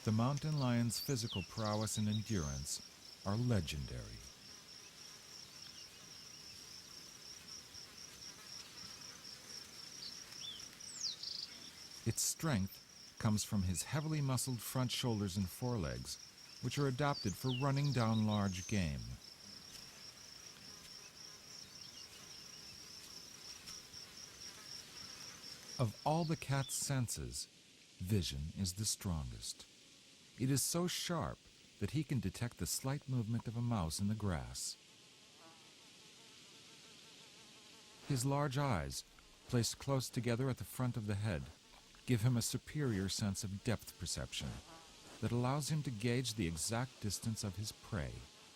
The mountain lion's physical prowess and endurance are legendary. Its strength comes from his heavily muscled front shoulders and forelegs, which are adapted for running down large game. Of all the cat's senses, vision is the strongest. It is so sharp that he can detect the slight movement of a mouse in the grass. His large eyes, placed close together at the front of the head, give him a superior sense of depth perception that allows him to gauge the exact distance of his prey.